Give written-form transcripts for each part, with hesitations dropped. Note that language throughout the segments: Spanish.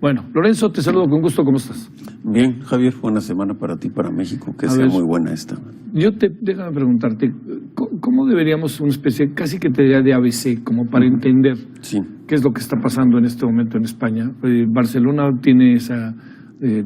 Bueno, Lorenzo, te saludo con gusto, ¿cómo estás? Bien, Javier, buena semana para ti, para México, que sea muy buena esta. Déjame preguntarte, ¿cómo deberíamos una especie, casi que te diría de ABC, como para entender qué es lo que está pasando en este momento en España? Barcelona tiene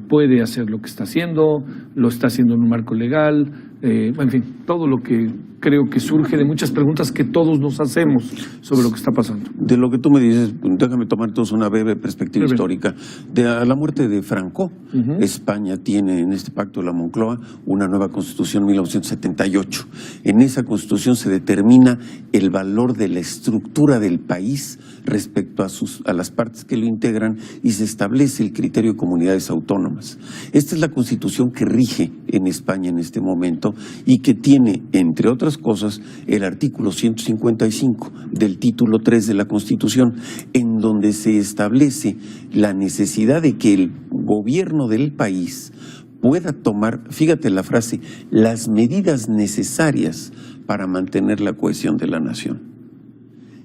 puede hacer lo que está haciendo, lo está haciendo en un marco legal, en fin, todo lo que creo que surge de muchas preguntas que todos nos hacemos sobre lo que está pasando. De lo que tú me dices, déjame tomar entonces una breve perspectiva histórica. A la muerte de Franco, España tiene en este pacto de la Moncloa una nueva constitución en 1978. En esa constitución se determina el valor de la estructura del país respecto a las partes que lo integran y se establece el criterio de comunidades autónomas. Esta es la constitución que rige en España en este momento y que tiene, entre otras cosas, el artículo 155 del título 3 de la Constitución, en donde se establece la necesidad de que el gobierno del país pueda tomar, fíjate la frase, las medidas necesarias para mantener la cohesión de la nación.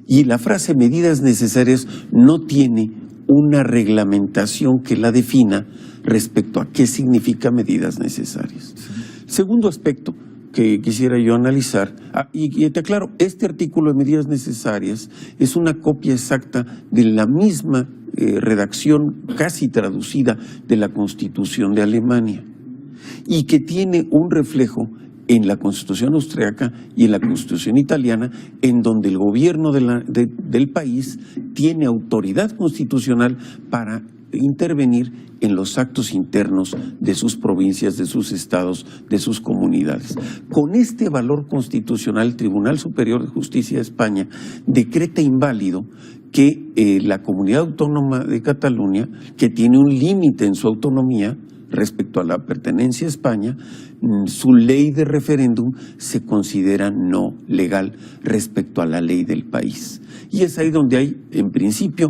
Y la frase medidas necesarias no tiene una reglamentación que la defina respecto a qué significa medidas necesarias. Segundo aspecto que quisiera yo analizar, y te aclaro, este artículo de medidas necesarias es una copia exacta de la misma redacción casi traducida de la Constitución de Alemania y que tiene un reflejo en la Constitución austriaca y en la Constitución italiana, en donde el gobierno del país tiene autoridad constitucional para intervenir en los actos internos de sus provincias, de sus estados, de sus comunidades. Con este valor constitucional, el Tribunal Superior de Justicia de España decreta inválido que la Comunidad Autónoma de Cataluña, que tiene un límite en su autonomía respecto a la pertenencia a España, su ley de referéndum se considera no legal respecto a la ley del país. Y es ahí donde hay, en principio,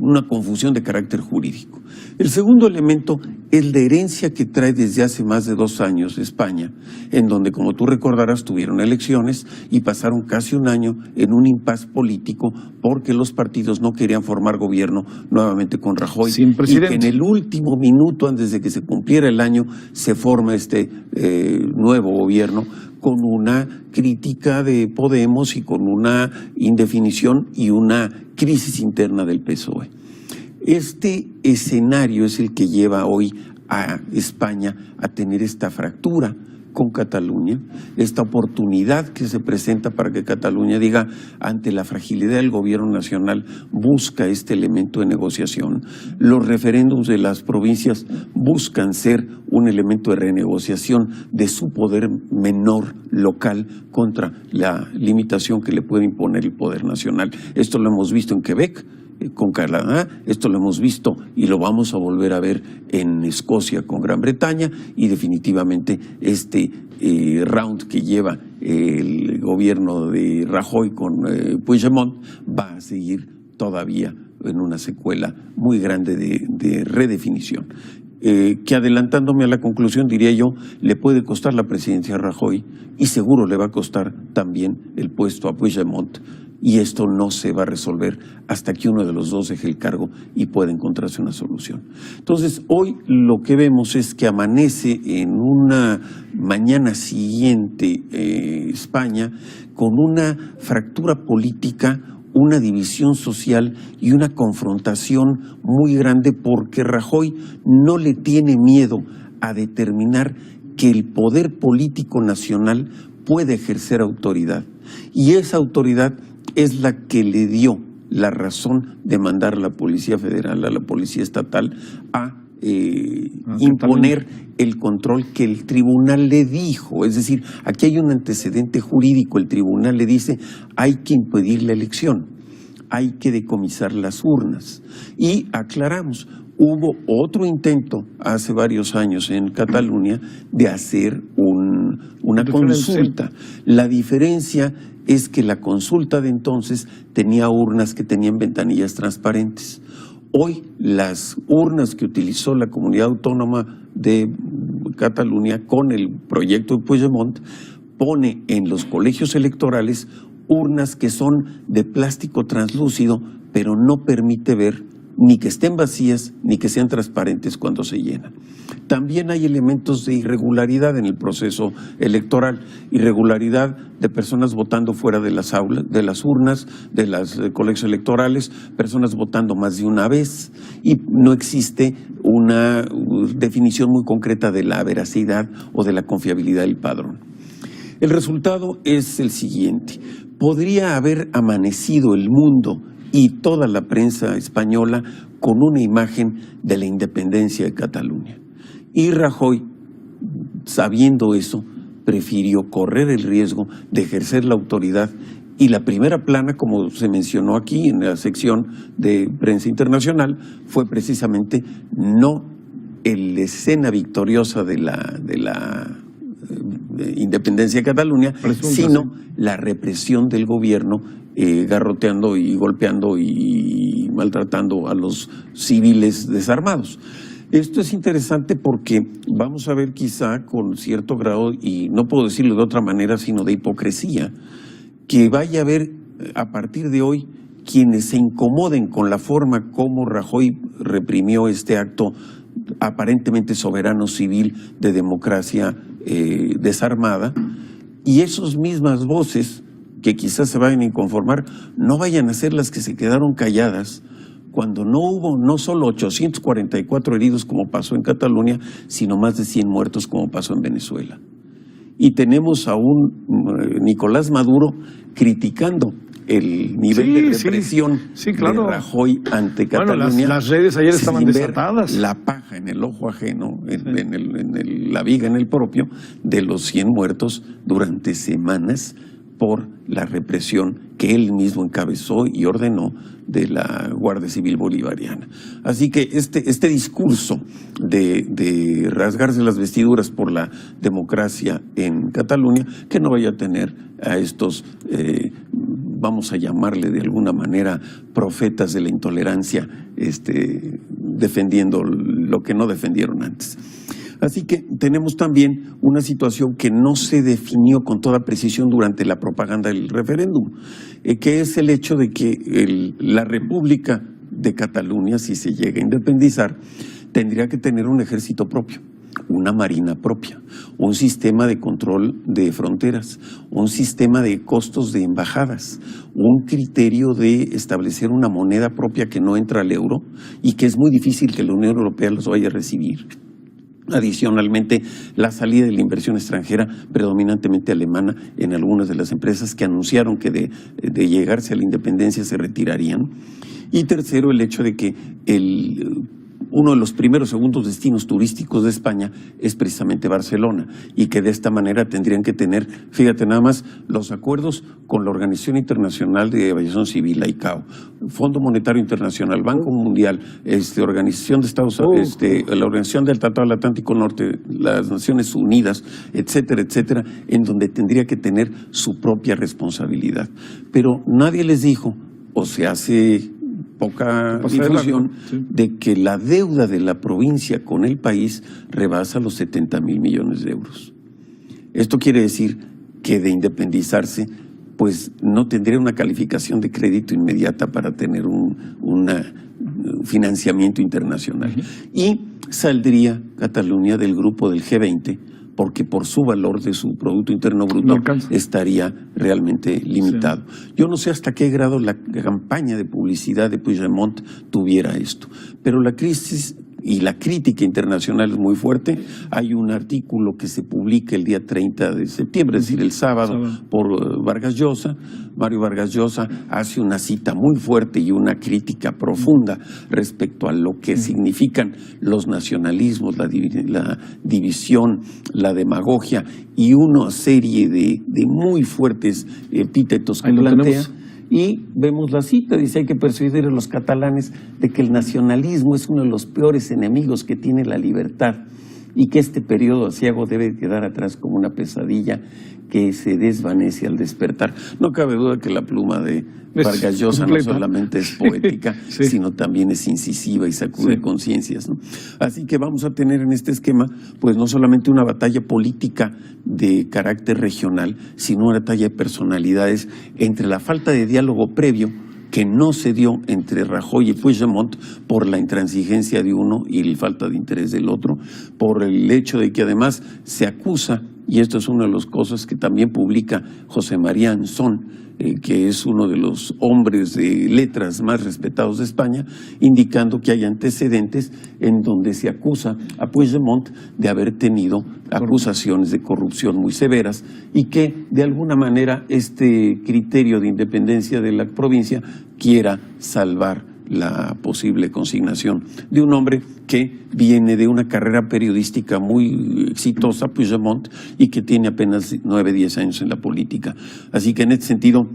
una confusión de carácter jurídico. El segundo elemento es la herencia que trae desde hace más de 2 años España, en donde, como tú recordarás, tuvieron elecciones y pasaron casi un año en un impas político porque los partidos no querían formar gobierno nuevamente con Rajoy. Sin presidente. Y que en el último minuto, antes de que se cumpliera el año, se forma este nuevo gobierno con una crítica de Podemos y con una indefinición y una crisis interna del PSOE. Este escenario es el que lleva hoy a España a tener esta fractura con Cataluña, esta oportunidad que se presenta para que Cataluña diga, ante la fragilidad del gobierno nacional, busca este elemento de negociación. Los referéndums de las provincias buscan ser un elemento de renegociación de su poder menor local contra la limitación que le puede imponer el poder nacional. Esto lo hemos visto en Quebec, con Canadá, esto lo hemos visto y lo vamos a volver a ver en Escocia con Gran Bretaña, y definitivamente este round que lleva el gobierno de Rajoy con Puigdemont va a seguir todavía en una secuela muy grande de redefinición. Que adelantándome a la conclusión, diría yo, le puede costar la presidencia a Rajoy y seguro le va a costar también el puesto a Puigdemont. Y esto no se va a resolver hasta que uno de los dos deje el cargo y pueda encontrarse una solución. Entonces, hoy lo que vemos es que amanece en una mañana siguiente España con una fractura política, una división social y una confrontación muy grande, porque Rajoy no le tiene miedo a determinar que el poder político nacional puede ejercer autoridad. Y esa autoridad es la que le dio la razón de mandar a la Policía Federal, a la Policía Estatal, a imponer el control que el tribunal le dijo. Es decir, aquí hay un antecedente jurídico. El tribunal le dice, hay que impedir la elección, hay que decomisar las urnas. Y aclaramos, hubo otro intento hace varios años en Cataluña de hacer una consulta. La diferencia es que la consulta de entonces tenía urnas que tenían ventanillas transparentes. Hoy las urnas que utilizó la Comunidad Autónoma de Cataluña con el proyecto de Puigdemont pone en los colegios electorales urnas que son de plástico translúcido, pero no permite ver ni que estén vacías, ni que sean transparentes cuando se llenan. También hay elementos de irregularidad en el proceso electoral, irregularidad de personas votando fuera de las aulas, de las urnas, de los colegios electorales, personas votando más de una vez, y no existe una definición muy concreta de la veracidad o de la confiabilidad del padrón. El resultado es el siguiente: podría haber amanecido el mundo y toda la prensa española con una imagen de la independencia de Cataluña. Y Rajoy, sabiendo eso, prefirió correr el riesgo de ejercer la autoridad, y la primera plana, como se mencionó aquí en la sección de prensa internacional, fue precisamente no la escena victoriosa de la independencia de Cataluña, sino la represión del gobierno, garroteando y golpeando y maltratando a los civiles desarmados. Esto es interesante porque vamos a ver quizá con cierto grado, y no puedo decirlo de otra manera sino de hipocresía, que vaya a haber a partir de hoy quienes se incomoden con la forma como Rajoy reprimió este acto aparentemente soberano civil de democracia desarmada, y esas mismas voces que quizás se vayan a inconformar no vayan a ser las que se quedaron calladas cuando no hubo no solo 844 heridos como pasó en Cataluña, sino más de 100 muertos como pasó en Venezuela. Y tenemos a un Nicolás Maduro criticando el nivel de represión claro, de Rajoy ante Cataluña. Bueno, las redes ayer estaban desatadas. La paja en el ojo ajeno, la viga en el propio, de los 100 muertos durante semanas por la represión que él mismo encabezó y ordenó de la Guardia Civil Bolivariana. Así que este discurso de rasgarse las vestiduras por la democracia en Cataluña, que no vaya a tener a estos, vamos a llamarle de alguna manera, profetas de la intolerancia, defendiendo lo que no defendieron antes. Así que tenemos también una situación que no se definió con toda precisión durante la propaganda del referéndum, que es el hecho de que la República de Cataluña, si se llega a independizar, tendría que tener un ejército propio, una marina propia, un sistema de control de fronteras, un sistema de costos de embajadas, un criterio de establecer una moneda propia que no entra al euro y que es muy difícil que la Unión Europea los vaya a recibir. Adicionalmente, la salida de la inversión extranjera, predominantemente alemana, en algunas de las empresas que anunciaron que de llegarse a la independencia se retirarían. Y tercero, el hecho de que uno de los primeros segundos destinos turísticos de España es precisamente Barcelona, y que de esta manera tendrían que tener, fíjate nada más, los acuerdos con la Organización Internacional de Aviación Civil, la ICAO, Fondo Monetario Internacional, Banco Mundial, Organización de Estados Unidos, la Organización del Tratado del Atlántico Norte, las Naciones Unidas, etcétera, etcétera, en donde tendría que tener su propia responsabilidad. Pero nadie les dijo, o se hace poca difusión, de que la deuda de la provincia con el país rebasa los 70,000 millones de euros. Esto quiere decir que de independizarse, pues no tendría una calificación de crédito inmediata para tener un financiamiento internacional. Y saldría Cataluña del grupo del G20, porque por su valor de su Producto Interno Bruto estaría realmente limitado. Yo no sé hasta qué grado la campaña de publicidad de Puigdemont tuviera esto, pero la crisis y la crítica internacional es muy fuerte. Hay un artículo que se publica el día 30 de septiembre, es decir, el sábado, por Vargas Llosa. Mario Vargas Llosa hace una cita muy fuerte y una crítica profunda respecto a lo que significan los nacionalismos, la división, la demagogia y una serie de muy fuertes epítetos que plantea. Y vemos la cita, dice: hay que persuadir a los catalanes de que el nacionalismo es uno de los peores enemigos que tiene la libertad y que este periodo aciago debe quedar atrás como una pesadilla que se desvanece al despertar. No cabe duda que la pluma de Vargas Llosa no solamente es poética, sino también es incisiva y sacude conciencias, ¿no? Así que vamos a tener en este esquema, pues no solamente una batalla política de carácter regional, sino una batalla de personalidades entre la falta de diálogo previo que no se dio entre Rajoy y Puigdemont por la intransigencia de uno y la falta de interés del otro, por el hecho de que además se acusa, y esto es una de las cosas que también publica José María Anzón, que es uno de los hombres de letras más respetados de España, indicando que hay antecedentes en donde se acusa a Puigdemont de haber tenido acusaciones de corrupción muy severas y que de alguna manera este criterio de independencia de la provincia quiera salvar la posible consignación de un hombre que viene de una carrera periodística muy exitosa, Puigdemont, y que tiene apenas 9, 10 años en la política. Así que en este sentido,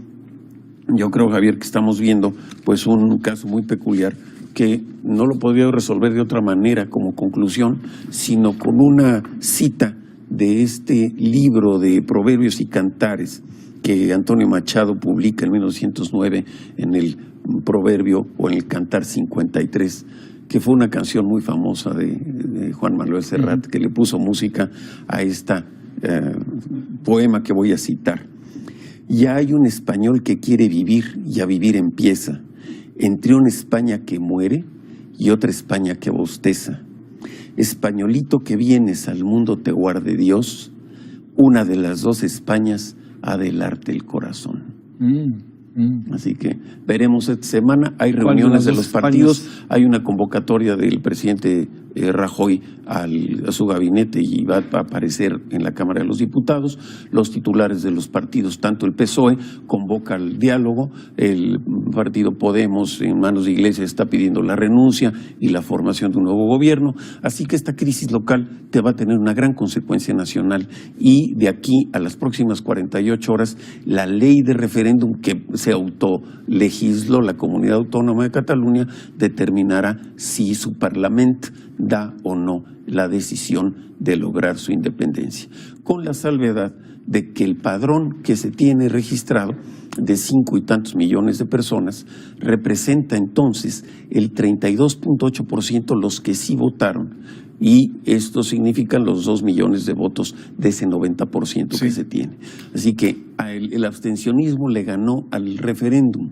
yo creo, Javier, que estamos viendo pues un caso muy peculiar que no lo podría resolver de otra manera como conclusión, sino con una cita de este libro de Proverbios y Cantares que Antonio Machado publica en 1909 en el Proverbio o en el Cantar 53, que fue una canción muy famosa de Juan Manuel Serrat, que le puso música a esta poema que voy a citar. Ya hay un español que quiere vivir y a vivir empieza, entre una España que muere y otra España que bosteza. Españolito que vienes al mundo te guarde Dios, una de las dos Españas ha de helarte el corazón. Así que veremos esta semana, hay reuniones de los partidos, hay una convocatoria del presidente Rajoy a su gabinete y va a aparecer en la Cámara de los Diputados. Los titulares de los partidos, tanto el PSOE convoca al diálogo, el partido Podemos en manos de Iglesias está pidiendo la renuncia y la formación de un nuevo gobierno, así que esta crisis local te va a tener una gran consecuencia nacional y de aquí a las próximas 48 horas la ley de referéndum que se autolegisló la Comunidad Autónoma de Cataluña determinará si su parlamento da o no la decisión de lograr su independencia, con la salvedad de que el padrón que se tiene registrado de 5 y tantos millones de personas representa entonces el 32.8% los que sí votaron, y esto significa los 2 millones de votos de ese 90% que se tiene. Así que el abstencionismo le ganó al referéndum,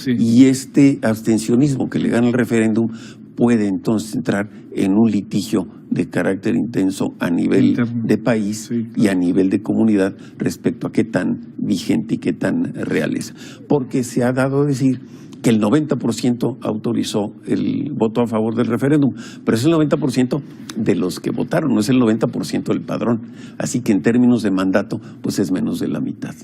y este abstencionismo que le gana al referéndum puede entonces entrar en un litigio de carácter intenso a nivel de país y a nivel de comunidad respecto a qué tan vigente y qué tan real es. Porque se ha dado a decir que el 90% autorizó el voto a favor del referéndum, pero es el 90% de los que votaron, no es el 90% del padrón. Así que en términos de mandato, pues es menos de la mitad.